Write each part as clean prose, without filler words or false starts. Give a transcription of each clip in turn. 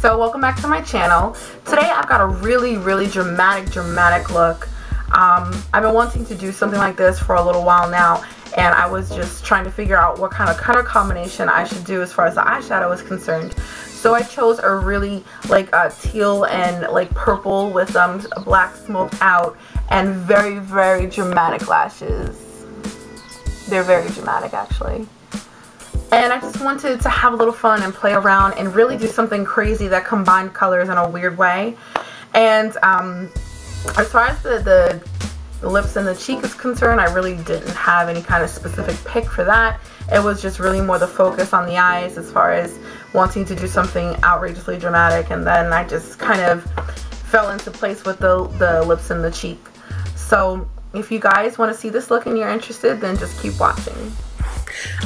So welcome back to my channel. Today I've got a really dramatic look. I've been wanting to do something like this for a little while now, and I was just trying to figure out what kind of color combination I should do as far as the eyeshadow is concerned. So I chose a really like teal and like purple with black smoked out and very dramatic lashes. They're very dramatic actually. And I just wanted to have a little fun and play around and really do something crazy that combined colors in a weird way. And as far as the lips and the cheek is concerned, I really didn't have any kind of specific pick for that. It was just really more the focus on the eyes as far as wanting to do something outrageously dramatic, and then I just kind of fell into place with the lips and the cheek. So if you guys want to see this look and you're interested, then just keep watching.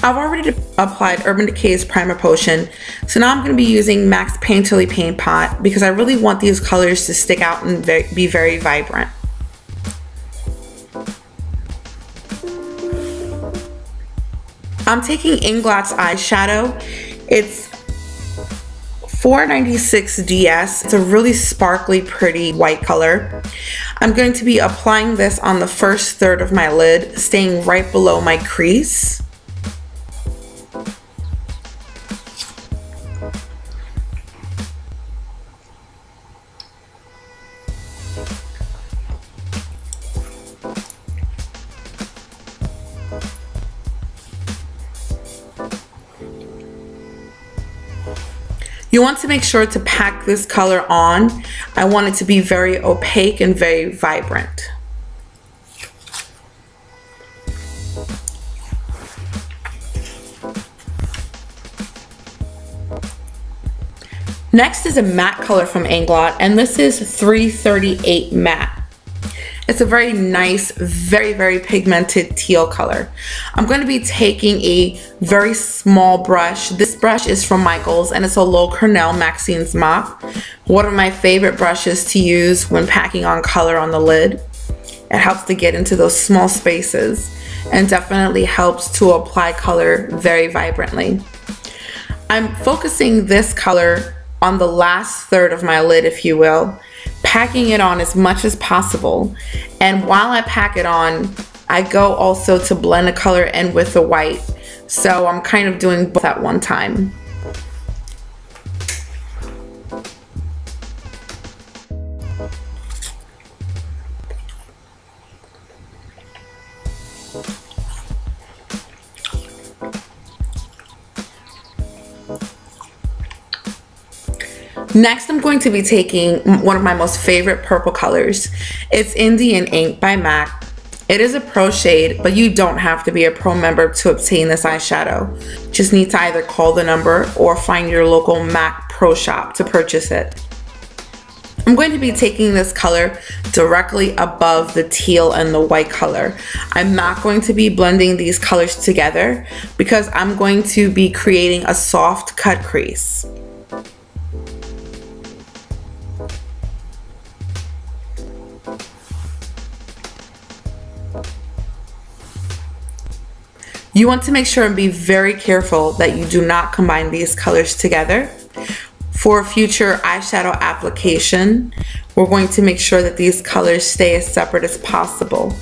I've already applied Urban Decay's Primer Potion, so now I'm going to be using M.A.C Painterly Paint Pot because I really want these colors to stick out and be very vibrant. I'm taking Inglott's eyeshadow. It's 496 DS. It's a really sparkly, pretty white color. I'm going to be applying this on the first third of my lid, staying right below my crease. You want to make sure to pack this color on. I want it to be very opaque and very vibrant. Next is a matte color from Inglott, and this is 338 Matte. It's a very nice, very pigmented teal color. I'm going to be taking a very small brush. This brush is from Michaels and it's a Low Cornell Maxine's Mop. One of my favorite brushes to use when packing on color on the lid. It helps to get into those small spaces and definitely helps to apply color very vibrantly. I'm focusing this color on the last third of my lid, if you will, packing it on as much as possible. And while I pack it on, I go also to blend the color in with the white. So I'm kind of doing both at one time. Next, I'm going to be taking one of my most favorite purple colors. It's Indian Ink by M.A.C. It is a pro shade, but you don't have to be a pro member to obtain this eyeshadow. Just need to either call the number or find your local M.A.C pro shop to purchase it. I'm going to be taking this color directly above the teal and the white color. I'm not going to be blending these colors together because I'm going to be creating a soft cut crease. You want to make sure and be very careful that you do not combine these colors together. For future eyeshadow application, we're going to make sure that these colors stay as separate as possible.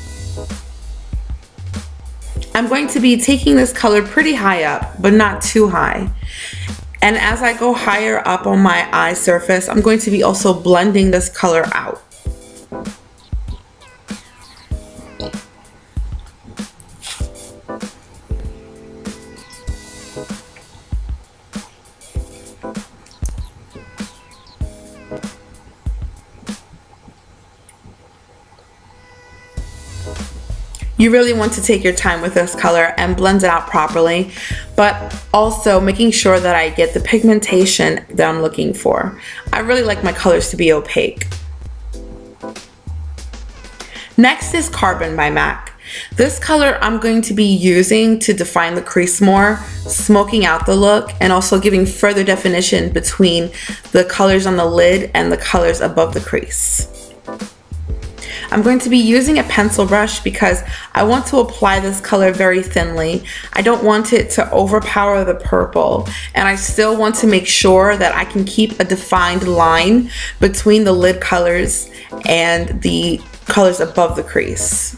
I'm going to be taking this color pretty high up, but not too high. And as I go higher up on my eye surface, I'm going to be also blending this color out. You really want to take your time with this color and blend it out properly, but also making sure that I get the pigmentation that I'm looking for. I really like my colors to be opaque. Next is Carbon by M.A.C. This color I'm going to be using to define the crease more, smoking out the look, and also giving further definition between the colors on the lid and the colors above the crease. I'm going to be using a pencil brush because I want to apply this color very thinly. I don't want it to overpower the purple, and I still want to make sure that I can keep a defined line between the lid colors and the colors above the crease.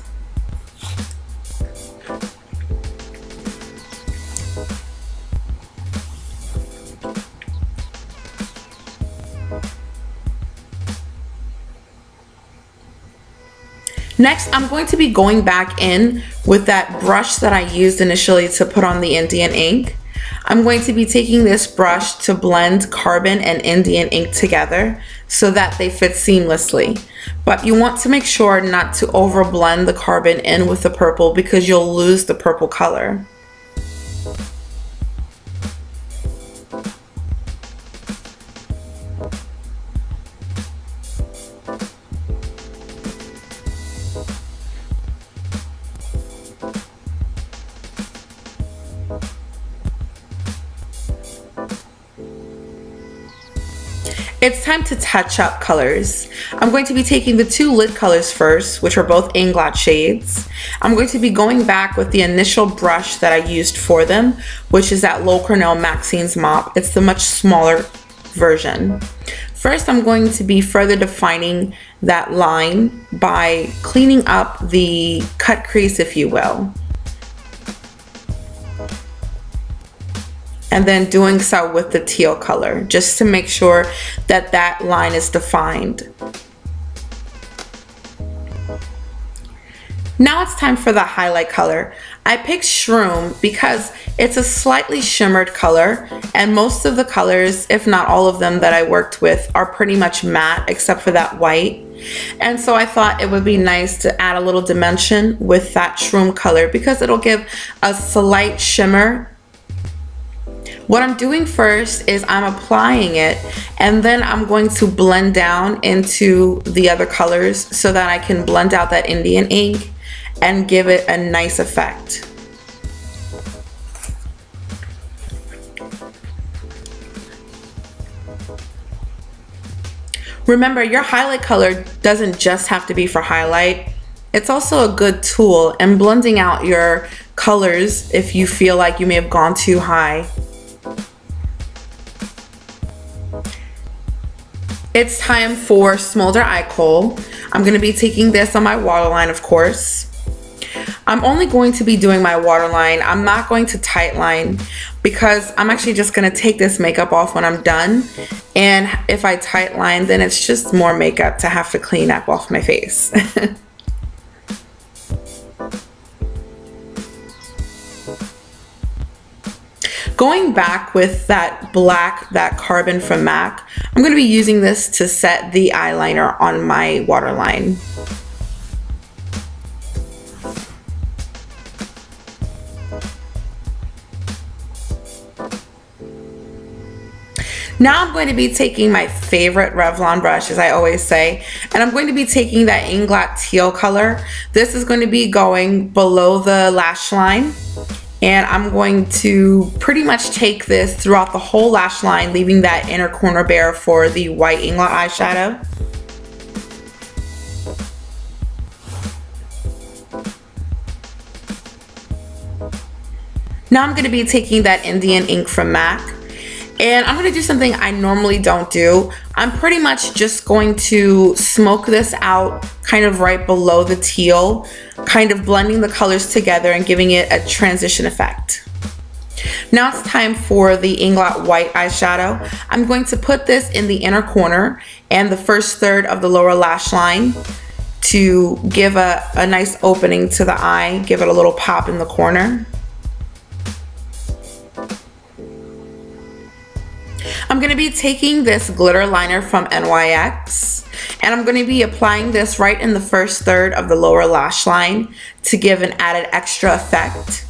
Next, I'm going to be going back in with that brush that I used initially to put on the Indian ink. I'm going to be taking this brush to blend Carbon and Indian ink together so that they fit seamlessly. But you want to make sure not to over blend the Carbon in with the purple because you'll lose the purple color. It's time to touch up colors. I'm going to be taking the two lid colors first, which are both Inglot shades. I'm going to be going back with the initial brush that I used for them, which is that Low Cornell Maxine's mop. It's the much smaller version. First, I'm going to be further defining that line by cleaning up the cut crease, if you will. And then doing so with the teal color, just to make sure that that line is defined. Now it's time for the highlight color. I picked Shroom because it's a slightly shimmered color, and most of the colors, if not all of them that I worked with, are pretty much matte except for that white. And so I thought it would be nice to add a little dimension with that Shroom color because it'll give a slight shimmer. What I'm doing first is I'm applying it, and then I'm going to blend down into the other colors so that I can blend out that Indian ink and give it a nice effect. Remember, your highlight color doesn't just have to be for highlight. It's also a good tool in blending out your colors if you feel like you may have gone too high. It's time for Smolder Eye Kohl. I'm going to be taking this on my waterline, of course. I'm only going to be doing my waterline. I'm not going to tightline because I'm actually just going to take this makeup off when I'm done. And if I tightline, then it's just more makeup to have to clean up off my face. Going back with that black, that Carbon from M.A.C, I'm going to be using this to set the eyeliner on my waterline. Now I'm going to be taking my favorite Revlon brush, as I always say, and I'm going to be taking that Inglot Teal color. This is going to be going below the lash line. And I'm going to pretty much take this throughout the whole lash line, leaving that inner corner bare for the white Inglot eyeshadow. Now I'm going to be taking that Indian ink from M.A.C, and I'm going to do something I normally don't do. I'm pretty much just going to smoke this out kind of right below the teal, kind of blending the colors together and giving it a transition effect. Now it's time for the Inglot white eyeshadow. I'm going to put this in the inner corner and the first third of the lower lash line to give a nice opening to the eye, give it a little pop in the corner. I'm going to be taking this glitter liner from NYX, and I'm going to be applying this right in the first third of the lower lash line to give an added extra effect.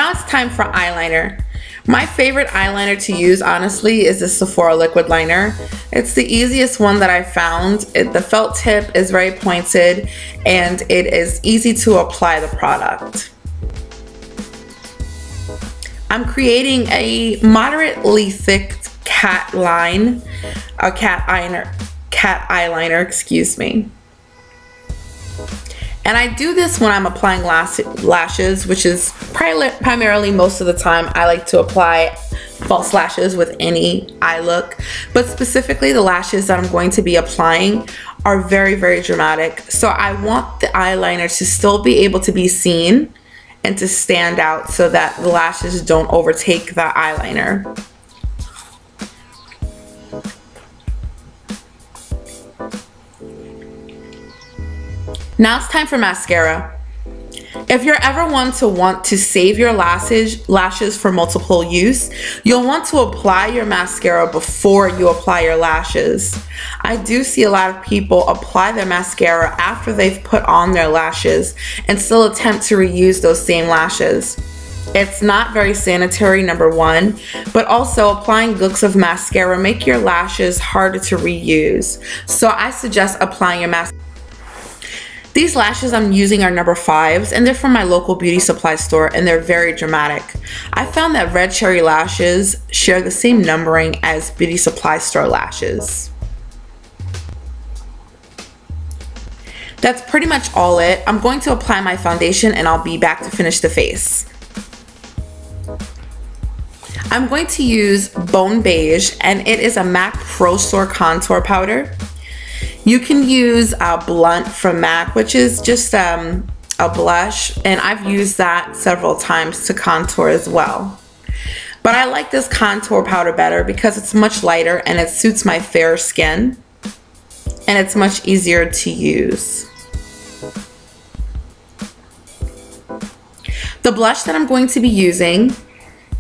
Now it's time for eyeliner. My favorite eyeliner to use, honestly, is the Sephora liquid liner. It's the easiest one that I found. The felt tip is very pointed and it is easy to apply the product. I'm creating a moderately thick cat eyeliner, excuse me. And I do this when I'm applying lashes, which is primarily most of the time I like to apply false lashes with any eye look. But specifically the lashes that I'm going to be applying are very, very dramatic. So I want the eyeliner to still be able to be seen and to stand out so that the lashes don't overtake the eyeliner. Now it's time for mascara. If you're ever one to want to save your lashes for multiple use, you'll want to apply your mascara before you apply your lashes. I do see a lot of people apply their mascara after they've put on their lashes and still attempt to reuse those same lashes. It's not very sanitary, number one, but also applying gooks of mascara make your lashes harder to reuse. So I suggest applying your mascara. These lashes I'm using are number 5s and they're from my local beauty supply store and they're very dramatic. I found that red cherry lashes share the same numbering as beauty supply store lashes. That's pretty much all it. I'm going to apply my foundation and I'll be back to finish the face. I'm going to use Bone Beige and it is a M.A.C Pro Store contour powder. You can use a Blunt from M.A.C, which is just a blush, and I've used that several times to contour as well. But I like this contour powder better because it's much lighter and it suits my fair skin, and it's much easier to use. The blush that I'm going to be using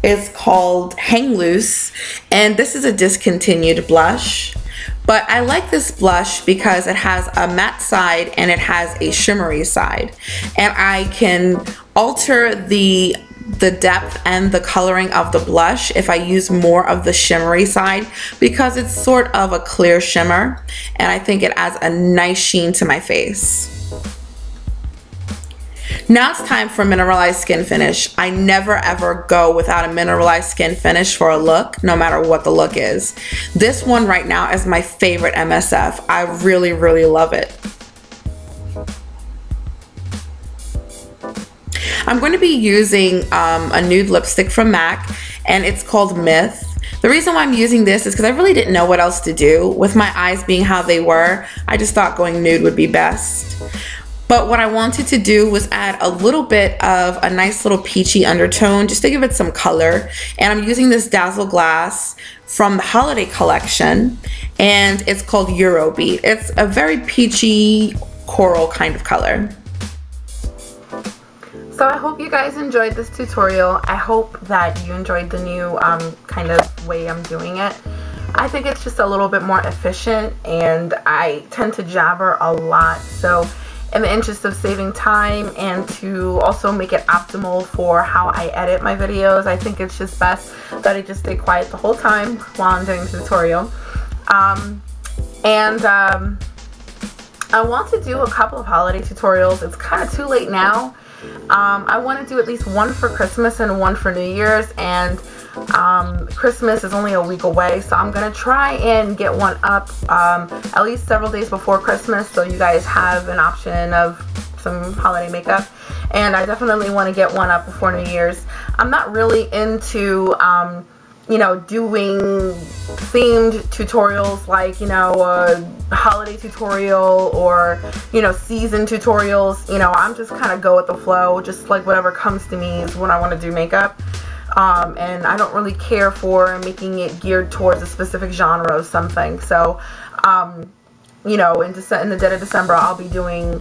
is called Hang Loose, and this is a discontinued blush. But I like this blush because it has a matte side and it has a shimmery side. And I can alter the depth and the coloring of the blush if I use more of the shimmery side because it's sort of a clear shimmer. And I think it adds a nice sheen to my face. Now it's time for mineralized skin finish. I never ever go without a mineralized skin finish for a look, no matter what the look is. This one right now is my favorite MSF. I really, really love it. I'm going to be using a nude lipstick from M.A.C and it's called Myth. The reason why I'm using this is because I really didn't know what else to do. With my eyes being how they were, I just thought going nude would be best. But what I wanted to do was add a little bit of a nice little peachy undertone just to give it some color. And I'm using this Dazzle Glass from the holiday collection and it's called Eurobeat. It's a very peachy coral kind of color. So I hope you guys enjoyed this tutorial. I hope that you enjoyed the new kind of way I'm doing it. I think it's just a little bit more efficient and I tend to jabber a lot. So in the interest of saving time and to also make it optimal for how I edit my videos, I think it's just best that I just stay quiet the whole time while I'm doing the tutorial. I want to do a couple of holiday tutorials. It's kind of too late now. I want to do at least one for Christmas and one for New Year's, and Christmas is only a week away, so I'm gonna try and get one up at least several days before Christmas so you guys have an option of some holiday makeup. And I definitely want to get one up before New Year's. I'm not really into you know, doing themed tutorials like, you know, a holiday tutorial or, you know, season tutorials. You know, I'm just kind of go with the flow, just like whatever comes to me is when I want to do makeup. And I don't really care for making it geared towards a specific genre of something. So, you know, in the dead of December, I'll be doing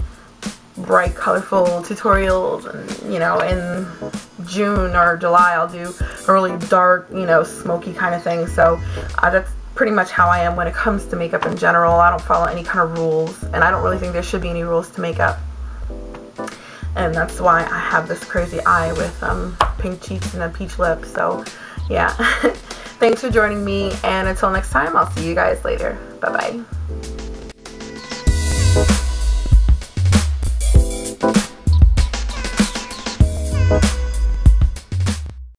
bright, colorful tutorials, and, you know, in June or July, I'll do a really dark, you know, smoky kind of thing. So that's pretty much how I am when it comes to makeup in general. I don't follow any kind of rules, and I don't really think there should be any rules to makeup. and that's why I have this crazy eye with pink cheeks and a peach lip. So yeah. Thanks for joining me, and until next time, I'll see you guys later. Bye bye.